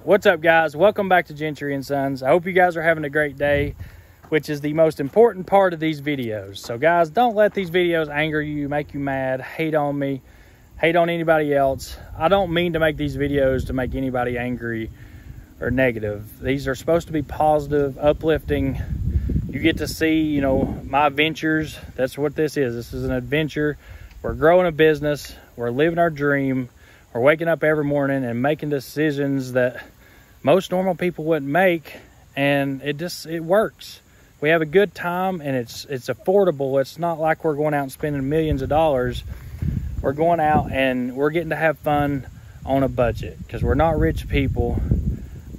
What's up, guys? Welcome back to Gentry and Sons. I hope you guys are having a great day, which is the most important part of these videos. So guys, don't let these videos anger you, make you mad, hate on me, hate on anybody else. I don't mean to make these videos to make anybody angry or negative. These are supposed to be positive, uplifting. You get to see, you know, my ventures. That's what this is. This is an adventure. We're growing a business. We're living our dream. We're waking up every morning and making decisions that most normal people wouldn't make, and it works. We have a good time, and it's affordable. It's not like we're going out and spending millions of dollars. We're going out and we're getting to have fun on a budget, because we're not rich people.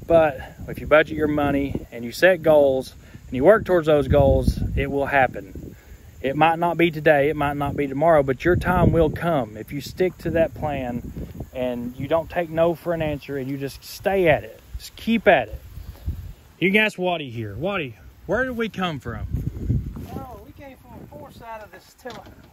But if you budget your money and you set goals and you work towards those goals, it will happen. It might not be today, it might not be tomorrow, but your time will come if you stick to that plan and you don't take no for an answer and you just stay at it. Just keep at it. You can ask Waddy here. Waddy, where did we come from? Oh, we came from the fourth side of this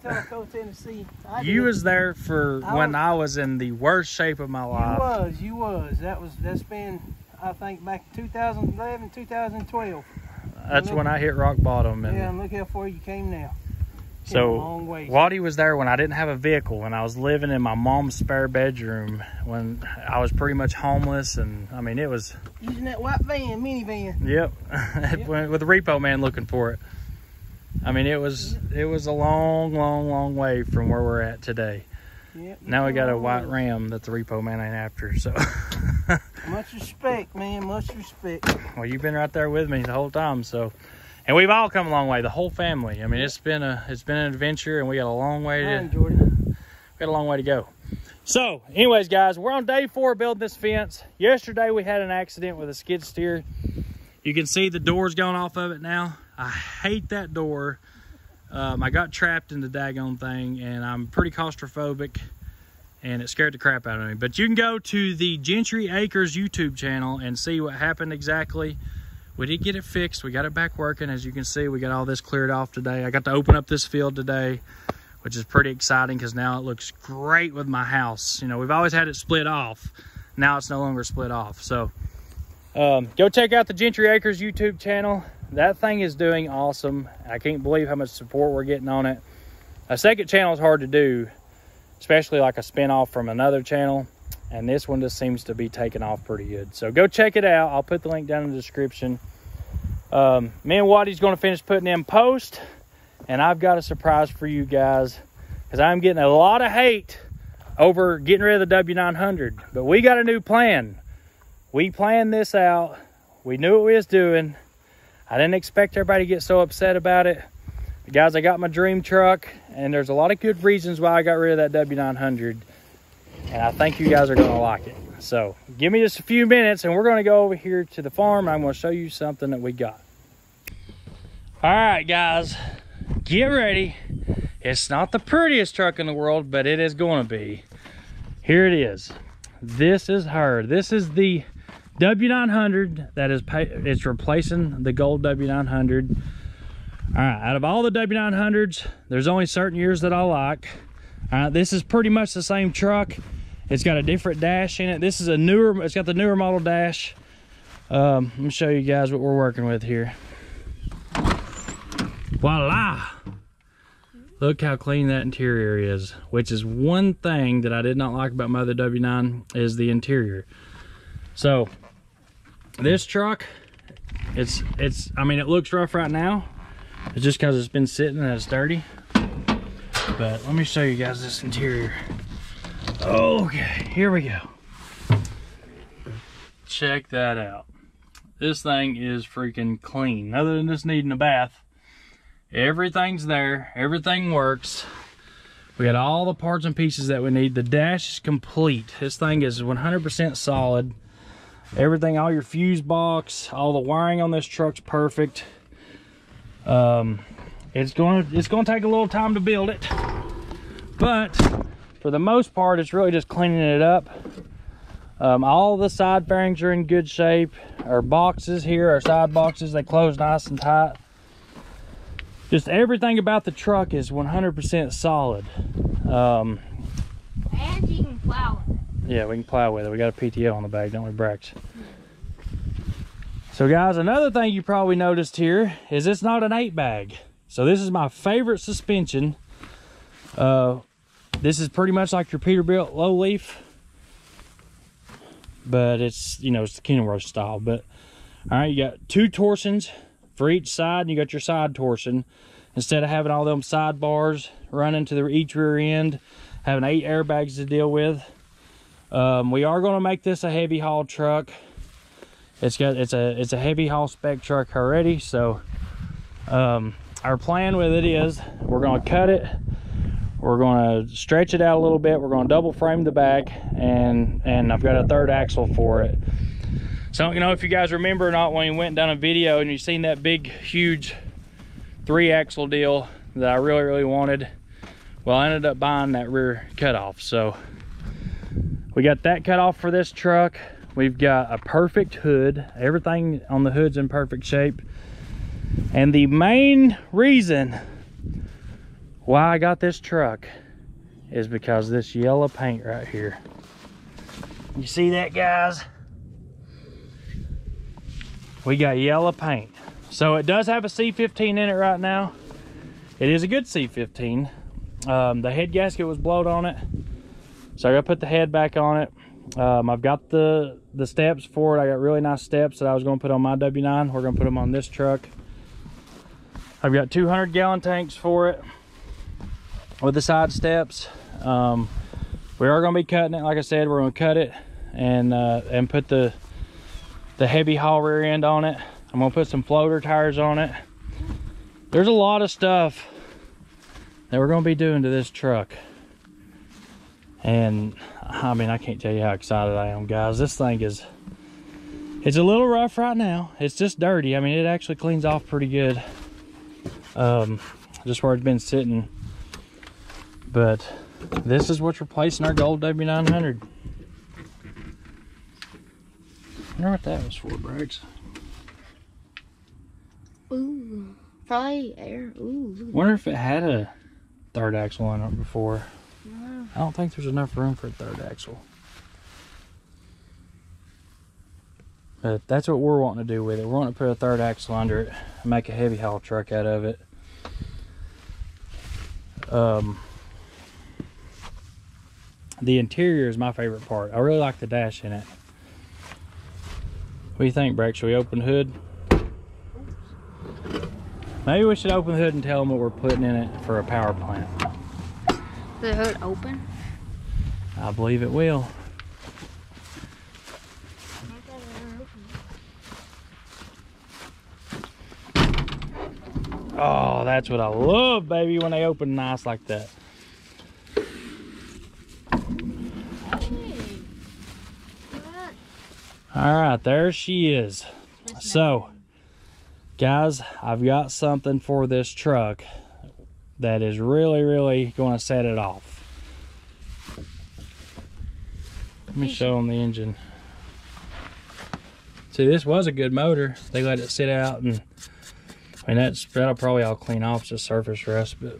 Tellico, Tennessee. You was there for when I was in the worst shape of my life. You was. That's been, I think, back in 2011, 2012. That's when I hit rock bottom. And yeah, and look how far you came now. So Waddy was there when I didn't have a vehicle, and I was living in my mom's spare bedroom when I was pretty much homeless. And I mean, it was using that white van, minivan. Yep, yep. With a repo man looking for it. I mean, it was a long way from where we're at today. Yep. Now we got a white Ram that the repo man ain't after. So much respect, man. Much respect. Well, you've been right there with me the whole time, so. And we've all come a long way, the whole family. I mean, it's been an adventure, and we got a long way to go. So, anyways, guys, we're on day 4 building this fence. Yesterday we had an accident with a skid steer. You can see the door's going off of it now. I hate that door. I got trapped in the daggone thing, and I'm pretty claustrophobic, and it scared the crap out of me. But you can go to the Gentry Acres YouTube channel and see what happened exactly. We did get it fixed. We got it back working. As you can see, we got all this cleared off today. I got to open up this field today, which is pretty exciting because now it looks great with my house. You know, we've always had it split off. Now it's no longer split off. So go check out the Gentry Acres YouTube channel. That thing is doing awesome. I can't believe how much support we're getting on it. A second channel is hard to do, especially like a spin-off from another channel. And this one just seems to be taking off pretty good. So go check it out. I'll put the link down in the description. Me and Waddy's going to finish putting in post. And I've got a surprise for you guys, because I'm getting a lot of hate over getting rid of the W900. But we got a new plan. We planned this out. We knew what we was doing. I didn't expect everybody to get so upset about it. But guys, I got my dream truck. And there's a lot of good reasons why I got rid of that W900. And I think you guys are going to like it. So give me just a few minutes and we're going to go over here to the farm. And I'm going to show you something that we got. All right, guys, get ready. It's not the prettiest truck in the world, but it is going to be. Here it is. This is her. This is the W900 that it's replacing the gold W900. All right, out of all the W900s, there's only certain years that I like. This is pretty much the same truck. It's got a different dash in it. This is it's got the newer model dash. Let me show you guys what we're working with here. Voila! Look how clean that interior is, which is one thing that I did not like about my other W9 is the interior. So this truck, I mean, it looks rough right now. It's just because it's been sitting and it's dirty. But let me show you guys this interior. Okay, here we go. Check that out. This thing is freaking clean. Other than just needing a bath, everything's there. Everything works. We got all the parts and pieces that we need. The dash is complete. This thing is 100% solid. Everything, all your fuse box, all the wiring on this truck's perfect. It's gonna take a little time to build it, but for the most part, it's really just cleaning it up. All the side fairings are in good shape. Our boxes here, our side boxes, they close nice and tight. Just everything about the truck is 100% solid. And you can plow it. Yeah, we can plow with it. We got a PTO on the back, don't we, Brax? Yeah. So guys, another thing you probably noticed here is it's not an 8-bag. So this is my favorite suspension. This is pretty much like your Peterbilt low leaf, but it's, you know, it's the Kenworth style. But all right, you got 2 torsions for each side, and you got your side torsion. Instead of having all them sidebars running to each rear end, having 8 airbags to deal with. We are going to make this a heavy haul truck. It's a heavy haul spec truck already. So our plan with it is we're going to cut it. We're going to stretch it out a little bit. We're going to double frame the back, and I've got a 3rd axle for it. So, you know, if you guys remember or not, when we went down a video and you seen that big, huge 3-axle deal that I really wanted, well, I ended up buying that rear cutoff. So we got that cut off for this truck. We've got a perfect hood. Everything on the hood's in perfect shape. And the main reason why I got this truck is because of this yellow paint right here. You see that, guys? We got yellow paint. So it does have a C15 in it right now. It is a good C15. The head gasket was blowed on it, so I gotta put the head back on it. I've got the steps for it. I got really nice steps that I was gonna put on my W9. We're gonna put them on this truck. I've got 200-gallon tanks for it with the side steps. We are gonna be cutting it. Like I said, we're gonna cut it and put the heavy haul rear end on it. I'm gonna put some floater tires on it. There's a lot of stuff that we're gonna be doing to this truck. And I mean, I can't tell you how excited I am, guys. This thing is, it's a little rough right now. It's just dirty. I mean, it actually cleans off pretty good. Just where it's been sitting. But this is what's replacing our gold W900. I wonder what that was for, Brax. Ooh, probably air. Ooh. Wonder if it had a 3rd axle on it before. No. I don't think there's enough room for a 3rd axle. But that's what we're wanting to do with it. We're wanting to put a 3rd axle under it and make a heavy haul truck out of it. The interior is my favorite part. I really like the dash in it. What do you think, Brax? Should we open the hood? Maybe we should open the hood and tell them what we're putting in it for a power plant. The hood open? I believe it will. Oh, that's what I love, baby, when they open nice like that. All right, there she is. So, guys, I've got something for this truck that is really going to set it off. Let me show them the engine. See, this was a good motor. They let it sit out, and I mean, that'll probably all clean off, just surface rust, but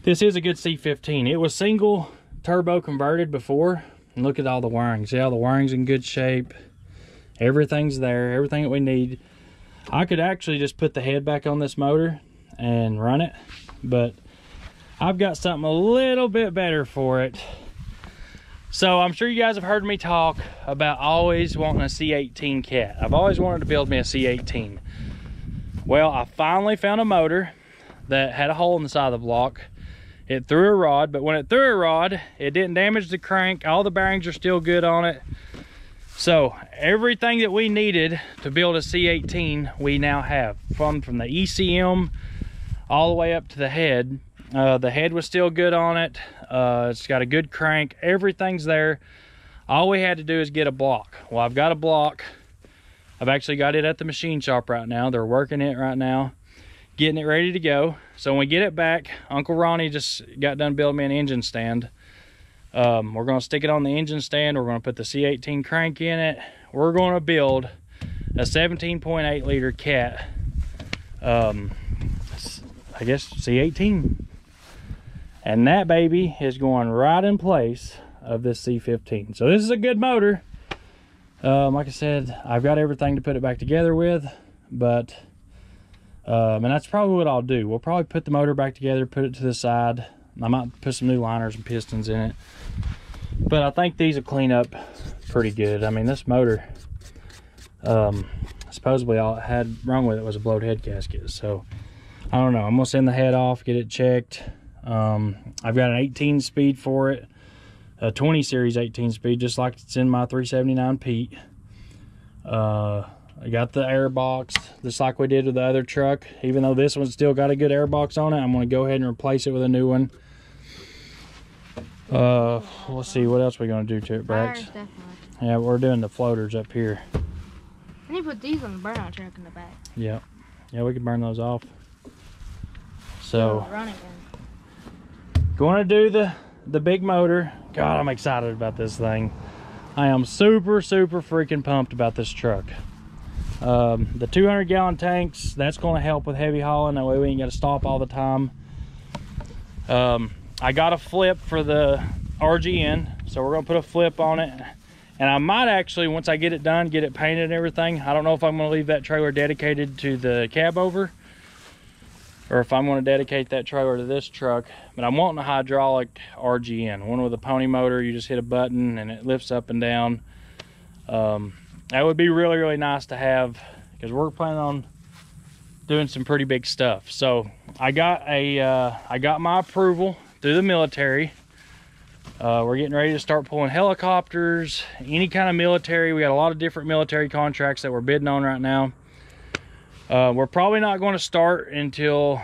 this is a good C15. It was single turbo converted before, and look at all the wiring. See how the wiring's in good shape. Everything's there, everything that we need. I could actually just put the head back on this motor and run it, but I've got something a little bit better for it. So I'm sure you guys have heard me talk about always wanting a C18 cat. I've always wanted to build me a C18. Well, I finally found a motor that had a hole in the side of the block. It threw a rod, but when it threw a rod, it didn't damage the crank. All the bearings are still good on it. So everything that we needed to build a C18, we now have. From the ECM all the way up to the head. The head was still good on it. It's got a good crank. Everything's there. All we had to do is get a block. Well, I've got a block. I've actually got it at the machine shop right now. They're working it right now, getting it ready to go. So when we get it back, Uncle Ronnie just got done building me an engine stand. We're going to stick it on the engine stand. We're going to put the C18 crank in it. We're going to build a 17.8 liter cat. I guess C18. And that baby is going right in place of this C15. So this is a good motor. Like I said, I've got everything to put it back together with, but and that's probably what I'll do. We'll probably put the motor back together, put it to the side. I might put some new liners and pistons in it, but I think these will clean up pretty good. I mean, this motor, supposedly all it had wrong with it was a blowed head gasket. So I don't know. I'm gonna send the head off, get it checked. I've got an 18 speed for it, a 20 series 18 speed, just like it's in my 379 Pete. I got the air box just like we did with the other truck. Even though this one's still got a good air box on it, I'm going to go ahead and replace it with a new one. Let's see what else we're going to do to it, Brax. Yeah, we're doing the floaters up here. I need to put these on the burnout truck in the back. Yeah, we can burn those off. So going to do the big motor. God, I'm excited about this thing. I am super freaking pumped about this truck. The 200-gallon tanks, that's going to help with heavy hauling. That way we ain't got to stop all the time. I got a flip for the RGN, so we're going to put a flip on it. And I might actually, once I get it done, get it painted and everything. I don't know if I'm going to leave that trailer dedicated to the cab over, or if I'm going to dedicate that trailer to this truck. But I'm wanting a hydraulic RGN, one with a pony motor. You just hit a button and it lifts up and down. That would be really nice to have, because we're planning on doing some pretty big stuff. So I got my approval through the military. We're getting ready to start pulling helicopters, any kind of military. We got a lot of different military contracts that we're bidding on right now. We're probably not going to start until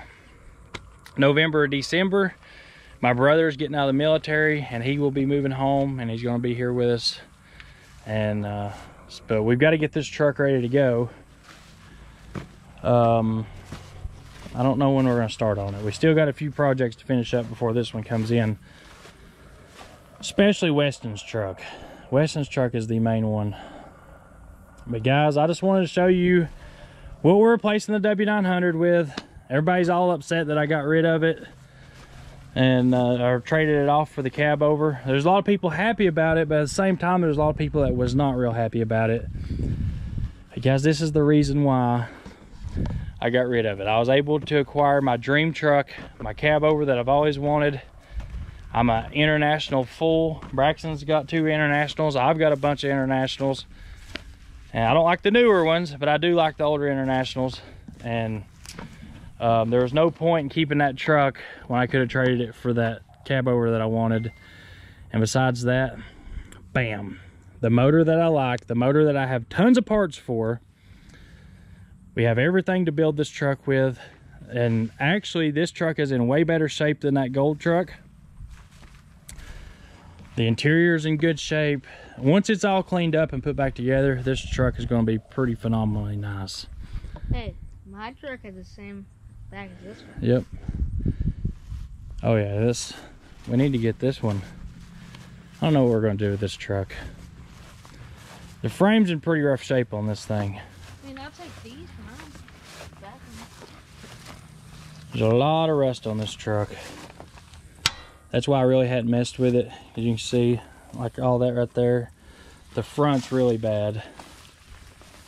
November or December. My brother's getting out of the military and he will be moving home, and he's going to be here with us. And but we've got to get this truck ready to go. I don't know when we're going to start on it. We still got a few projects to finish up before this one comes in, especially Weston's truck. Weston's truck is the main one. But guys, I just wanted to show you what we're replacing the W900 with. Everybody's all upset that I got rid of it and or traded it off for the cab over. There's a lot of people happy about it, but at the same time there's a lot of people that was not real happy about it. But guys, this is the reason why I got rid of it. I was able to acquire my dream truck, my cab over that I've always wanted. I'm an international full. Braxton's got 2 internationals. I've got a bunch of internationals, and I don't like the newer ones, but I do like the older internationals. And there was no point in keeping that truck when I could have traded it for that cab over that I wanted. And besides that, bam, the motor that I like, the motor that I have tons of parts for. We have everything to build this truck with. And actually this truck is in way better shape than that gold truck. The interior is in good shape. Once it's all cleaned up and put back together, this truck is going to be pretty phenomenally nice. Hey, my truck has the same back as this one. Yep. Oh yeah, we need to get this one. I don't know what we're going to do with this truck. The frame's in pretty rough shape on this thing. I mean, I'll take these for mine. There's a lot of rust on this truck. That's why I really hadn't messed with it. As you can see, like all that right there, the front's really bad.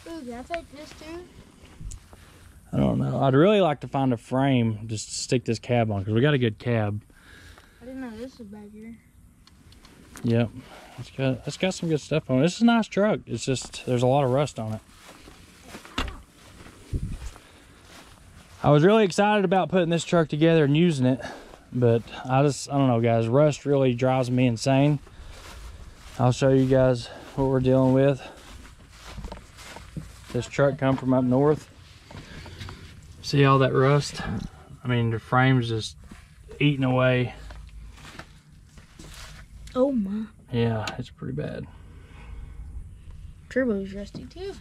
Ooh, can I take this too? I don't know. I'd really like to find a frame just to stick this cab on, because we got a good cab. I didn't know this was back here. Yep, it's got some good stuff on it. This is a nice truck. It's just there's a lot of rust on it. I was really excited about putting this truck together and using it, but I don't know, guys. Rust really drives me insane. I'll show you guys what we're dealing with. This truck come from up north. See all that rust? I mean, the frame's just eating away. Oh my. Yeah, it's pretty bad. Turbo's rusty too.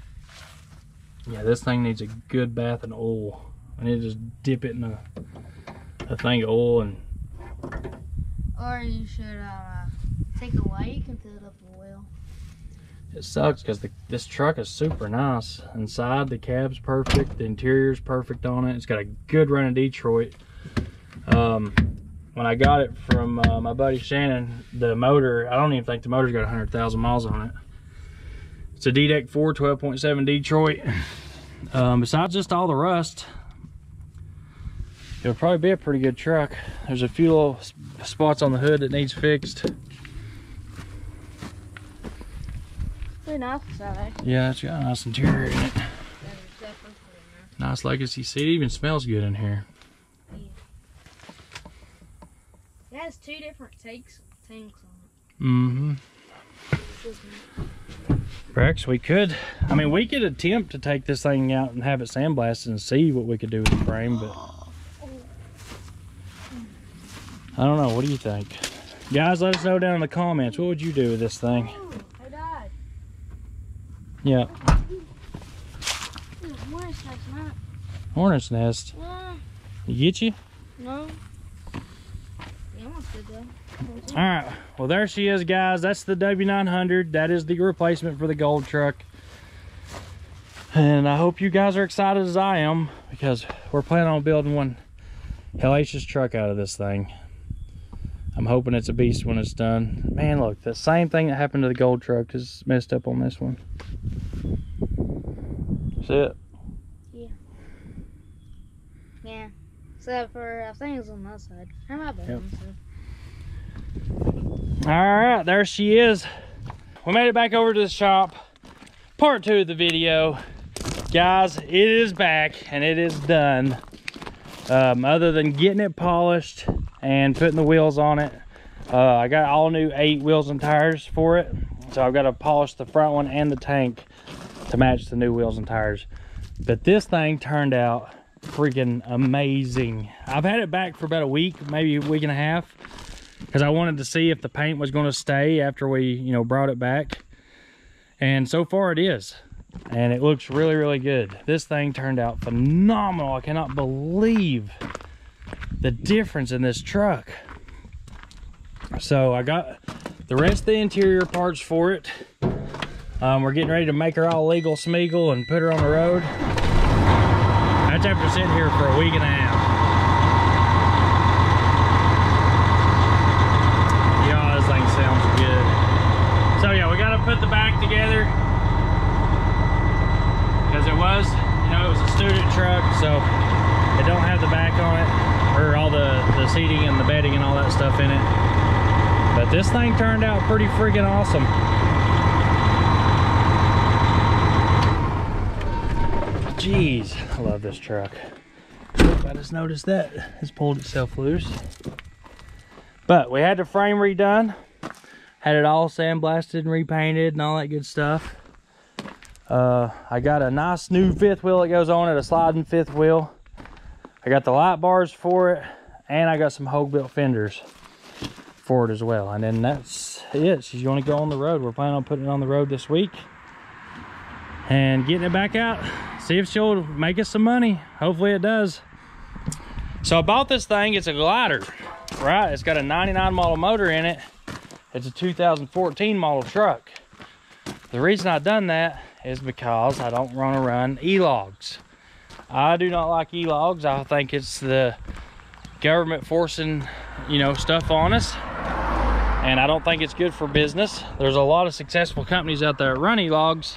Yeah, this thing needs a good bath in oil. I need to just dip it in a thing of oil and... Or you should take a light and fill it up with oil. It sucks because this truck is super nice. Inside, the cab's perfect. The interior's perfect on it. It's got a good run in Detroit. When I got it from my buddy Shannon, the motor, I don't even think the motor's got 100,000 miles on it. It's a D-Deck 4 12.7 Detroit. Besides just all the rust, it'll probably be a pretty good truck. There's a few little spots on the hood that needs fixed. Pretty nice inside. Yeah, it's got a nice interior in it. Nice legacy seat. It even smells good in here. Yeah. It has 2 different tanks on it. Mm-hmm. Brax, we could attempt to take this thing out and have it sandblasted and see what we could do with the frame, but I don't know. What do you think? Guys, let us know down in the comments. What would you do with this thing? I died. Yeah. Hornet's nest. You get you? No. Yeah, almost did though. All right. Well, there she is, guys. That's the W900. That is the replacement for the gold truck. And I hope you guys are excited as I am, because we're planning on building one hellacious truck out of this thing. I'm hoping it's a beast when it's done. Man, look, the same thing that happened to the gold truck is messed up on this one. See it? Yeah. Yeah. Except for, I think it's on that side. How about that one? All right, there she is. We made it back over to the shop. Part 2 of the video. Guys, it is back and it is done. Other than getting it polished and putting the wheels on it, I got all new 8 wheels and tires for it. So I've got to polish the front one and the tank to match the new wheels and tires. But this thing turned out freaking amazing. I've had it back for about a week, maybe a week and a half, because I wanted to see if the paint was going to stay after we, brought it back. And so far it is. And it looks really, really good. This thing turned out phenomenal. I cannot believe the difference in this truck. So I got the rest of the interior parts for it. We're getting ready to make her all legal smeagol and put her on the road. That's after sitting here for a week and a half. Yeah, this thing sounds good. So yeah, we got to put the back together, because it was a student truck, so it don't have the back on it, or all the seating and the bedding and all that stuff in it. But this thing turned out pretty freaking awesome. Jeez, I love this truck. I just noticed that it's pulled itself loose. But we had the frame redone, had it all sandblasted and repainted and all that good stuff. I got a nice new 5th wheel that goes on it, a sliding 5th wheel. I got the light bars for it, and I got some Hogue built fenders for it as well. And then that's it. She's going to go on the road. We're planning on putting it on the road this week and getting it back out. See if she'll make us some money. Hopefully it does. So I bought this thing. It's a glider, right? It's got a 99 model motor in it. It's a 2014 model truck. The reason I've done that is because I don't want to run Elogs. I do not like Elogs. I think it's the government forcing, stuff on us. And I don't think it's good for business. There's a lot of successful companies out there that run Elogs.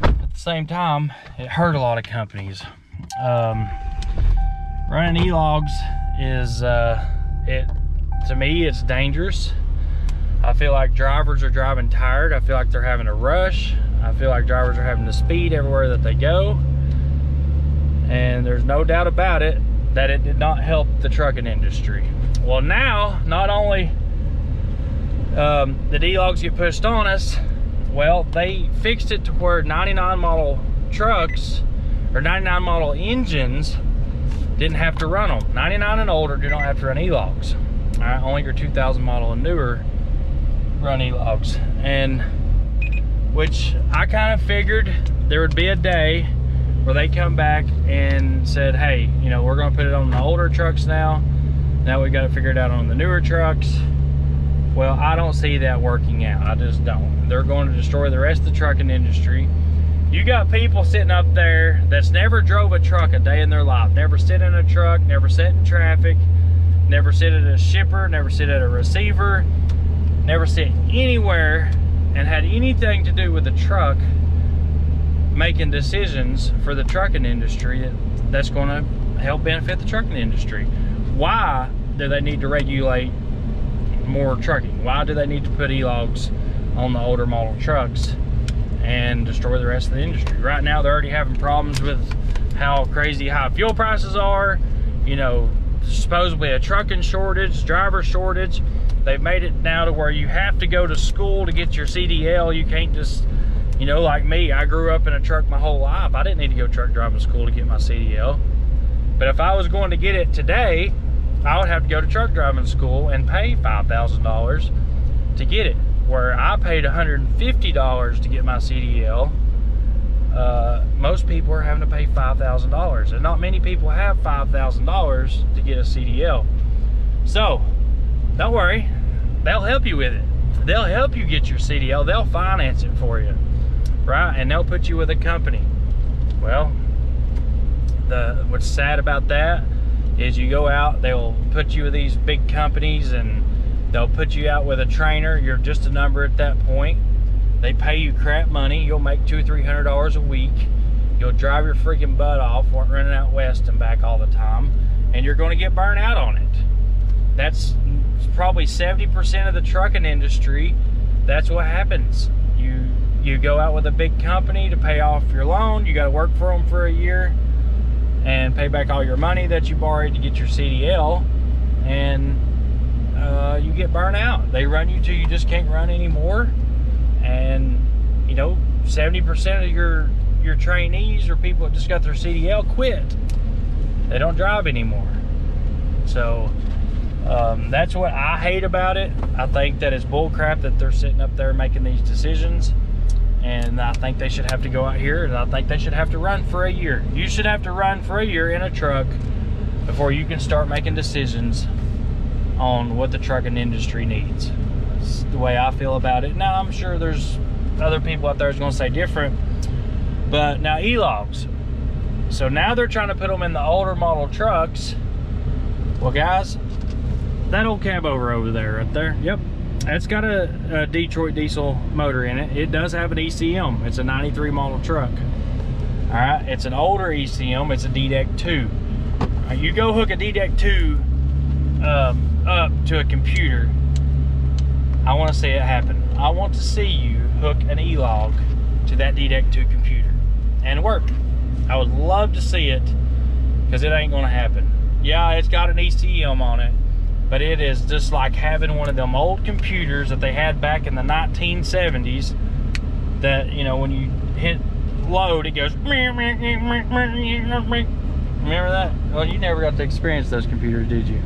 At the same time, it hurt a lot of companies. Running Elogs is, to me, it's dangerous. I feel like drivers are driving tired. I feel like they're having a rush. I feel like drivers are having to speed everywhere that they go. And there's no doubt about it that it did not help the trucking industry. Well, now, not only the Elogs get pushed on us, well, they fixed it to where 99 model trucks, or 99 model engines, didn't have to run them. 99 and older do not have to run Elogs. All right, only your 2000 model and newer run Elogs. And which I kind of figured there would be a day where they come back and said, hey, we're going to put it on the older trucks now. Now we got to figure it out on the newer trucks. Well, I don't see that working out. I just don't. They're going to destroy the rest of the trucking industry. You got people sitting up there that's never drove a truck a day in their life, never sit in a truck, never sit in traffic, never sit at a shipper, never sit at a receiver, never sit anywhere and had anything to do with the truck making decisions for the trucking industry that's going to help benefit the trucking industry. Why do they need to regulate more trucking? Why do they need to put Elogs on the older model trucks and destroy the rest of the industry? Right now they're already having problems with how crazy high fuel prices are, you know, supposedly a trucking shortage, driver shortage. They've made it now to where you have to go to school to get your CDL. You can't just, you know, like me, I grew up in a truck my whole life. I didn't need to go truck driving school to get my CDL. But if I was going to get it today, I would have to go to truck driving school and pay $5,000 to get it. Where I paid $150 to get my CDL, most people are having to pay $5,000. And not many people have $5,000 to get a CDL. So, don't worry, they'll help you with it. They'll help you get your CDL. They'll finance it for you. Right, and they'll put you with a company. Well, what's sad about that is you go out, they'll put you with these big companies and they'll put you out with a trainer. You're just a number at that point. They pay you crap money. You'll make $200 or $300 a week. You'll drive your freaking butt off running out west and back all the time, and you're going to get burned out on it. That's probably 70% of the trucking industry. That's what happens. You go out with a big company to pay off your loan. You got to work for them for a year and pay back all your money that you borrowed to get your CDL, and you get burnt out. They run you till you just can't run anymore, and you know, 70% of your trainees or people that just got their CDL quit. They don't drive anymore. So that's what I hate about it. I think that it's bull crap that they're sitting up there making these decisions. And I think they should have to go out here, and I think they should have to run for a year. You should have to run for a year in a truck before you can start making decisions on what the trucking industry needs. That's the way I feel about it. Now, I'm sure there's other people out there that's going to say different. But now Elogs. So now they're trying to put them in the older model trucks. Well, guys, that old cab over there, right there, yep. It's got a Detroit diesel motor in it. It does have an ECM. It's a 93 model truck. All right, it's an older ECM. It's a DDEC 2. Right, you go hook a DDEC 2 up to a computer. I want to see it happen. I want to see you hook an Elog to that DDEC 2 computer and work. I would love to see it, because it ain't going to happen. Yeah, it's got an ECM on it, but it is just like having one of them old computers that they had back in the 1970s that, you know, when you hit load, it goes. Remember that? Well, you never got to experience those computers, did you?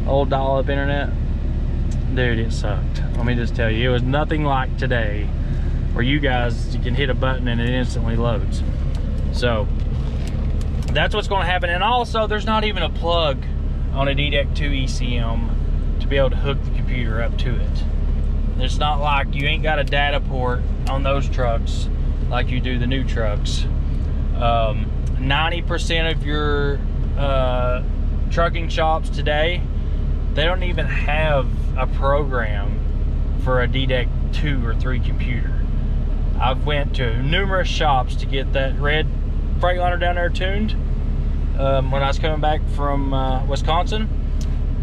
Old dial-up internet? Dude, it sucked. Let me just tell you, it was nothing like today, where you can hit a button and it instantly loads. So that's what's going to happen. And also, there's not even a plug on a DDEC 2 ECM to be able to hook the computer up to it. It's not like you ain't got a data port on those trucks like you do the new trucks. 90% of your trucking shops today, they don't even have a program for a DDEC 2 or 3 computer. I've went to numerous shops to get that red Freightliner down there tuned when I was coming back from Wisconsin,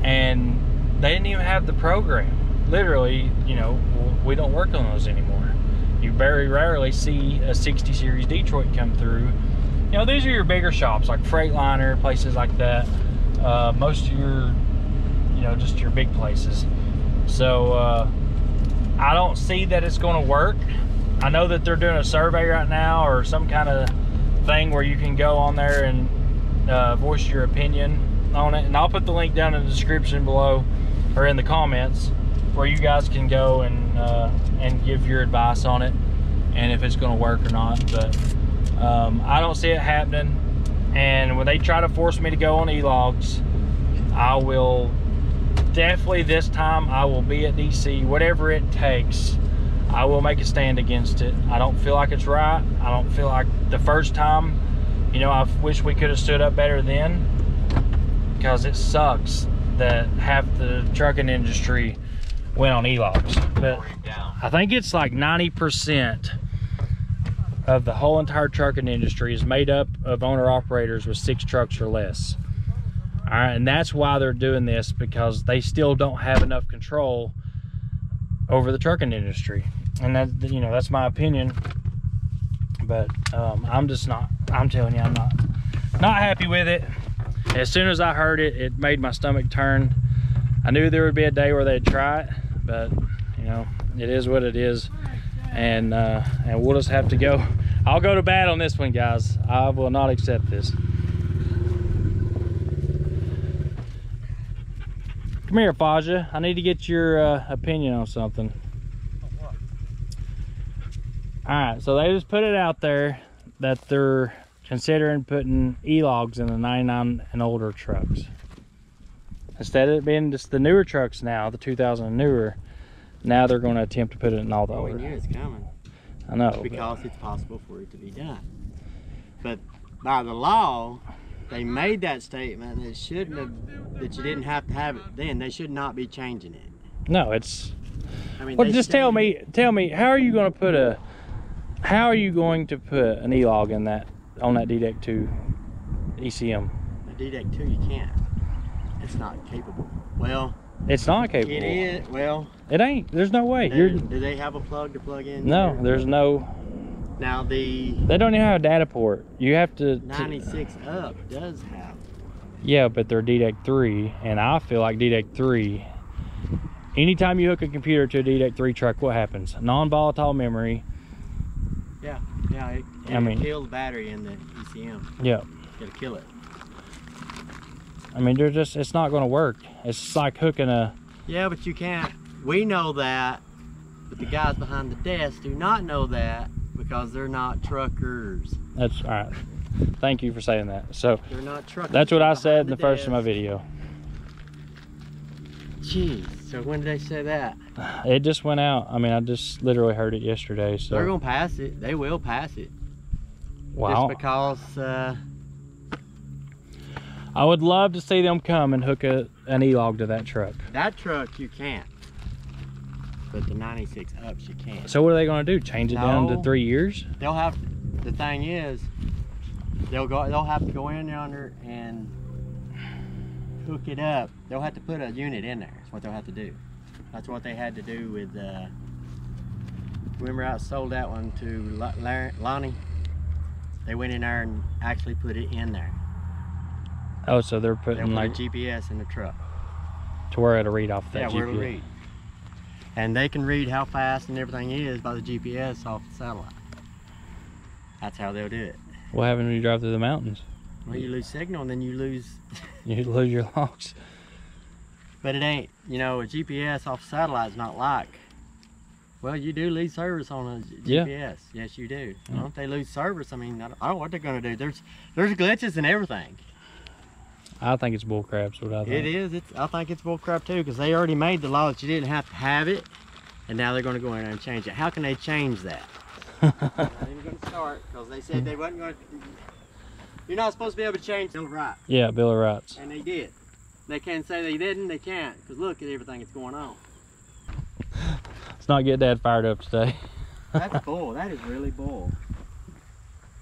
and they didn't even have the program. Literally, you know, we don't work on those anymore. You very rarely see a 60 series Detroit come through. You know, these are your bigger shops like Freightliner, places like that. Most of your, you know, just your big places. So I don't see that it's going to work. I know that they're doing a survey right now, or some kind of thing where you can go on there and voice your opinion on it, and I'll put the link down in the description below, or in the comments, where you guys can go and give your advice on it and if it's going to work or not. But I don't see it happening, and when they try to force me to go on Elogs, I will definitely, this time I will be at DC, whatever it takes. I will make a stand against it. I don't feel like it's right. I don't feel like the first time, you know, I wish we could have stood up better then, because it sucks that half the trucking industry went on Elogs. But I think it's like 90% of the whole entire trucking industry is made up of owner-operators with 6 trucks or less. All right, and that's why they're doing this, because they still don't have enough control over the trucking industry. And that, you know, that's my opinion. But I'm telling you, I'm not happy with it. As soon as I heard it, it made my stomach turn. I knew there would be a day where they'd try it, but you know, it is what it is. And we'll just have to go. I'll go to bat on this one, guys. I will not accept this. Come here, Faja. I need to get your opinion on something. All right, so they just put it out there that they're considering putting Elogs in the 99 and older trucks. Instead of it being just the newer trucks now, the 2000 and newer, now they're going to attempt to put it in all the older. We knew it's coming. I know. Because it's possible for it to be done. But by the law, they made that statement that that you didn't have to have it then. They should not be changing it. No, it's. I mean, well, just tell me, how are you going to put an Elog in that, on that DDEC 2 ECM? The DDEC 2, you can't. It's not capable. Well, it's not capable. It is. Well, it ain't. There's no way. Do they have a plug to plug in? No, there's no. Now they don't even have a data port. You have to. 96 up does have. Yeah, but they're DDEC 3, and I feel like DDEC 3. Anytime you hook a computer to a DDEC 3 truck, what happens? Non-volatile memory. Yeah, it kills the battery in the ECM. Yeah. It'll kill it. I mean, it's not going to work. It's like hooking a... Yeah, but you can't. We know that, but the guys behind the desk do not know that because they're not truckers. That's all right. Thank you for saying that. So they're not truckers. That's what I said in the first of my video. Jeez, so when did they say that? It just went out. I mean, I just literally heard it yesterday. So they're gonna pass it. They will pass it. Wow. Just because. I would love to see them come and hook an Elog to that truck. That truck you can't, but the 96 ups you can. So what are they going to do? Change it down to 3 years? They'll have. The thing is, they'll have to go in yonder and hook it up. They'll have to put a unit in there. That's what they'll have to do. That's what they had to do with. Remember, I sold that one to Lonnie. They went in there and actually put it in there. Oh, so they're putting like a GPS in the truck to where it'll read off that GPS. Yeah, where it'll read. And they can read how fast and everything is by the GPS off the satellite. That's how they'll do it. What happens when you drive through the mountains? Well, you lose signal and then you lose... you lose your logs. But it ain't, you know, a GPS off satellite is not like... Well, you do lose service on a GPS. Yeah. Yes, you do. Well, if they lose service, I mean, I don't know what they're going to do. There's glitches and everything. I think it's bullcrap, is what I think. It is. I think it's bullcrap too, because they already made the law that you didn't have to have it, and now they're going to go in there and change it. How can they change that? They're not even going to start, because they said they wasn't going to. You're not supposed to be able to change Bill of Rights. Yeah, Bill of Rights. And they did. They can't say they didn't. They can't, because look at everything that's going on. Let's not get Dad fired up today. That's bull. That is really bull.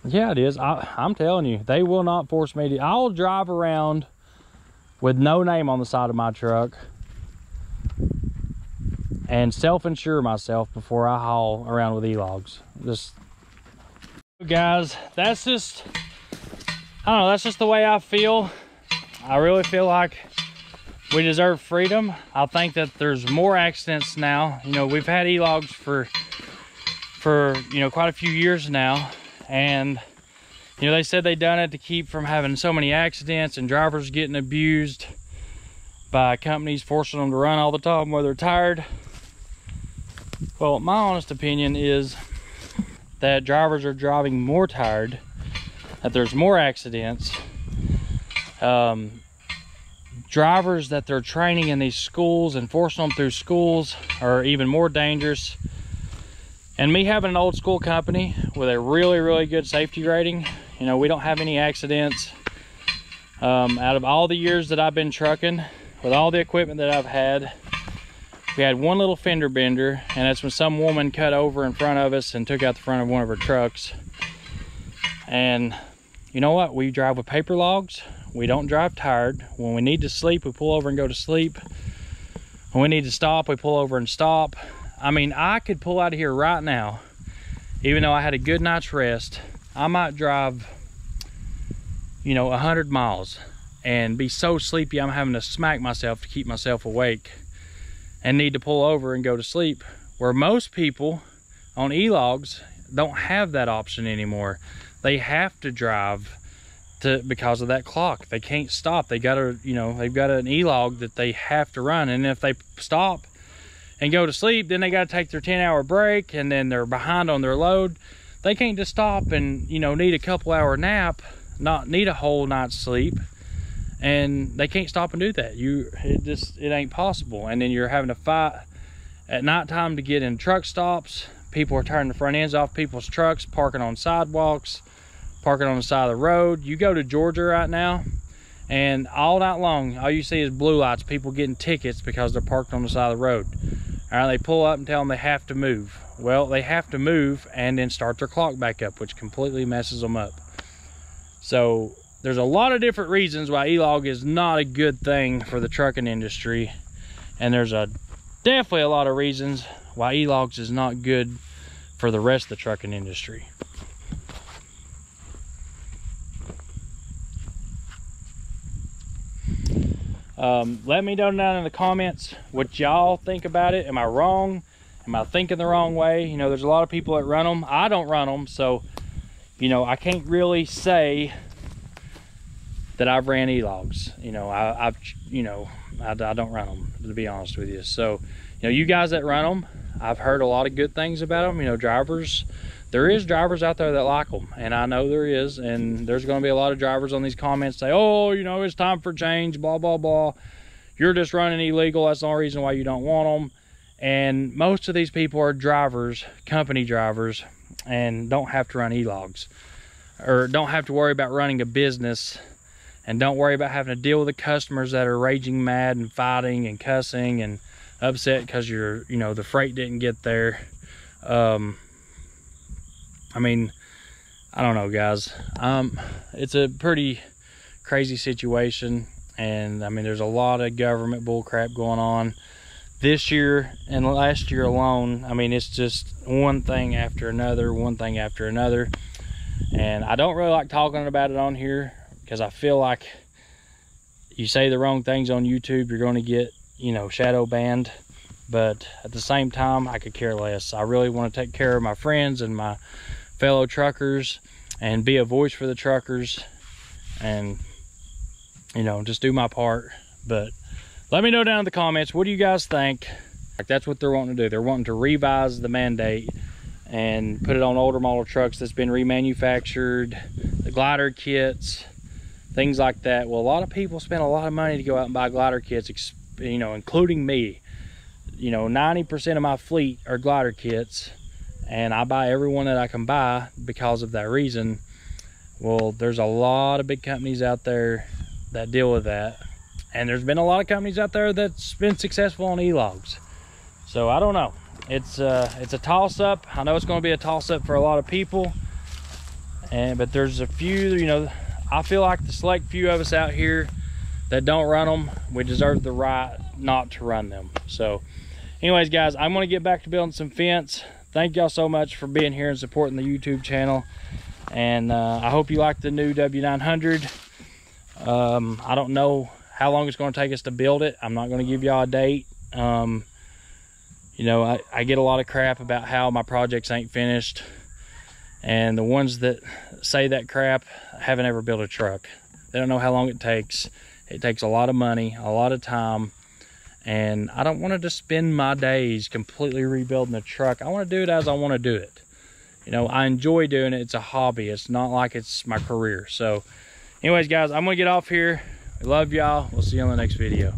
Yeah, it is. I'm telling you, they will not force me to. I'll drive around with no name on the side of my truck and self-insure myself before I haul around with Elogs. Guys, that's just, I don't know, that's just the way I feel. I really feel like we deserve freedom. I think that there's more accidents now. You know, we've had Elogs for you know, quite a few years now. And, you know, they said they done it to keep from having so many accidents and drivers getting abused by companies forcing them to run all the time while they're tired. Well, my honest opinion is that drivers are driving more tired, that there's more accidents. Drivers that they're training in these schools and forcing them through schools are even more dangerous. And me having an old school company with a really, really good safety rating, you know, we don't have any accidents. Out of all the years that I've been trucking, with all the equipment that I've had, We had one little fender bender, and that's when some woman cut over in front of us and took out the front of one of her trucks. And you know what? We drive with paper logs. We don't drive tired. When we need to sleep, we pull over and go to sleep. When we need to stop, we pull over and stop. I mean, I could pull out of here right now, even though I had a good night's rest. I might drive, you know, 100 miles and be so sleepy I'm having to smack myself to keep myself awake and need to pull over and go to sleep. Where most people on Elogs don't have that option anymore. They have to drive because of that clock. They can't stop. They gotta, you know, they've got an E-log that they have to run, and if they stop and go to sleep, then they got to take their 10-hour break, and then they're behind on their load. They can't just stop and, you know, need a couple-hour nap, not need a whole night's sleep, and they can't stop and do that. It ain't possible. And then you're having to fight at nighttime to get in truck stops. People are turning the front ends off people's trucks, parking on sidewalks, parking on the side of the road. You go to Georgia right now, and all night long, all you see is blue lights, people getting tickets because they're parked on the side of the road. All right, they pull up and tell them they have to move. Well, they have to move and then start their clock back up, which completely messes them up. So there's a lot of different reasons why E-log is not a good thing for the trucking industry, and there's definitely a lot of reasons why E-logs is not good for the rest of the trucking industry. Let me know down in the comments what y'all think about it. Am I wrong? Am I thinking the wrong way? You know, there's a lot of people that run them. I don't run them, so, you know, I can't really say that I've ran E-logs. You know, I don't run them, to be honest with you. So, you know, you guys that run them, I've heard a lot of good things about them. You know, drivers, there is drivers out there that like them, and I know there is, and there's going to be a lot of drivers on these comments say, oh, you know, it's time for change, blah, blah, blah. You're just running illegal. That's the only reason why you don't want them. And most of these people are drivers, company drivers, and don't have to run E-logs, or don't have to worry about running a business, and don't worry about having to deal with the customers that are raging mad and fighting and cussing and upset because the freight didn't get there. I mean, I don't know, guys. It's a pretty crazy situation, and I mean, there's a lot of government bullcrap going on this year and last year alone. I mean, it's just one thing after another, one thing after another, and I don't really like talking about it on here because I feel like you say the wrong things on YouTube, you're going to get, you know, shadow banned. But at the same time, I could care less. I really want to take care of my friends and my fellow truckers and be a voice for the truckers and, you know, just do my part. But let me know down in the comments, what do you guys think? Like, that's what they're wanting to do. They're wanting to revise the mandate and put it on older model trucks that's been remanufactured, the glider kits, things like that. Well, a lot of people spend a lot of money to go out and buy glider kits, you know, including me. You know, 90% of my fleet are glider kits, and I buy every one that I can buy because of that reason. Well, there's a lot of big companies out there that deal with that, and there's been a lot of companies out there that's been successful on E-logs. So I don't know. It's a toss-up. I know it's going to be a toss-up for a lot of people, but there's a few, you know, I feel like the select few of us out here that don't run them, we deserve the right not to run them. So anyways, guys, I'm going to get back to building some fence. Thank y'all so much for being here and supporting the YouTube channel, and I hope you like the new W900. I don't know how long it's going to take us to build it. I'm not going to give y'all a date. You know, I get a lot of crap about how my projects ain't finished, and the ones that say that crap haven't ever built a truck. They don't know how long it takes. It takes a lot of money, a lot of time, and I don't want to just spend my days completely rebuilding a truck. I want to do it as I want to do it. You know, I enjoy doing it. It's a hobby. It's not like it's my career. So anyways, guys, I'm going to get off here. I love y'all. We'll see you on the next video.